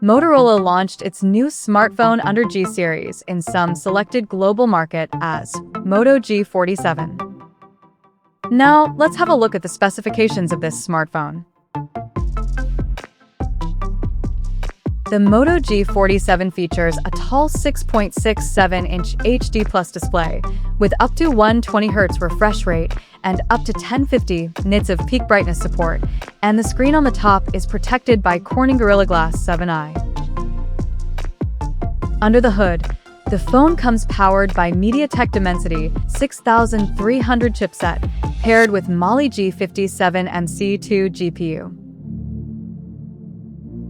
Motorola launched its new smartphone under G series in some selected global market as Moto G47. Now, let's have a look at the specifications of this smartphone. The Moto G47 features a tall 6.67-inch HD Plus display with up to 120Hz refresh rate and up to 1050 nits of peak brightness support, and the screen on the top is protected by Corning Gorilla Glass 7i. Under the hood, the phone comes powered by MediaTek Dimensity 6300 chipset paired with Mali G57 MC2 GPU.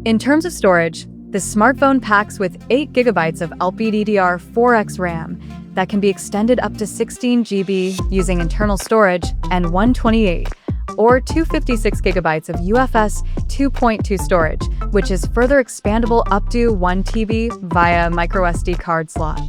In terms of storage, the smartphone packs with 8 GB of LPDDR4X RAM that can be extended up to 16 GB using internal storage and 128 or 256 GB of UFS 2.2 storage, which is further expandable up to 1 TB via microSD card slot.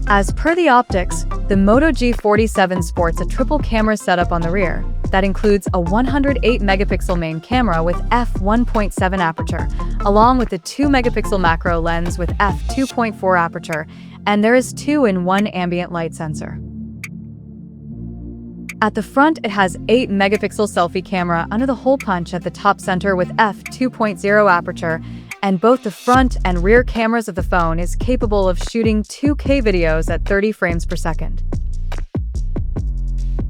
As per the optics, the Moto G47 sports a triple camera setup on the rear that includes a 108-megapixel main camera with f1.7 aperture, along with a 2-megapixel macro lens with f2.4 aperture, and there is 2-in-1 ambient light sensor. At the front, it has 8-megapixel selfie camera under the hole punch at the top center with f2.0 aperture, and both the front and rear cameras of the phone is capable of shooting 2K videos at 30 frames per second.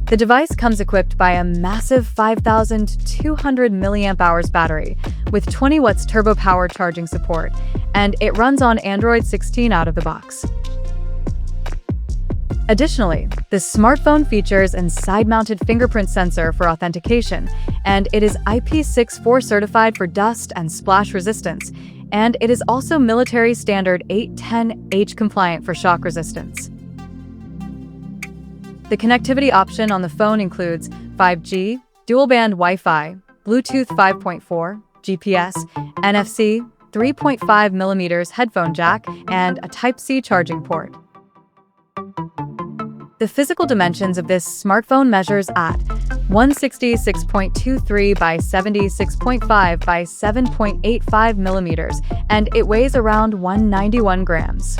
The device comes equipped by a massive 5,200 mAh battery with 20 watts turbo power charging support, and it runs on Android 16 out of the box. Additionally, the smartphone features a side-mounted fingerprint sensor for authentication, and it is IP64 certified for dust and splash resistance, and it is also military standard 810H compliant for shock resistance. The connectivity option on the phone includes 5G, dual-band Wi-Fi, Bluetooth 5.4, GPS, NFC, 3.5mm headphone jack, and a Type-C charging port. The physical dimensions of this smartphone measures at 166.23 by 76.5 by 7.85 millimeters, and it weighs around 191 grams.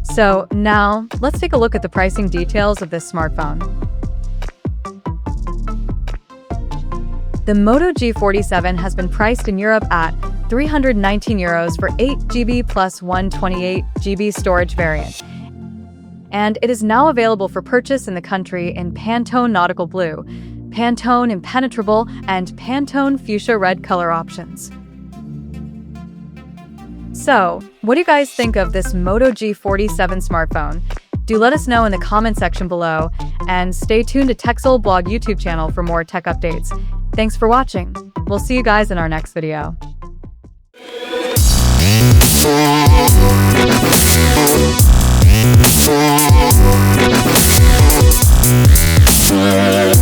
So now, let's take a look at the pricing details of this smartphone. The Moto G47 has been priced in Europe at €319 for 8GB plus 128GB storage variant, and it is now available for purchase in the country in Pantone Nautical Blue, Pantone Impenetrable, and Pantone Fuchsia Red color options. So, what do you guys think of this Moto G47 smartphone? Do let us know in the comment section below, and stay tuned to TechSole Blog YouTube channel for more tech updates. Thanks for watching. We'll see you guys in our next video. Yeah.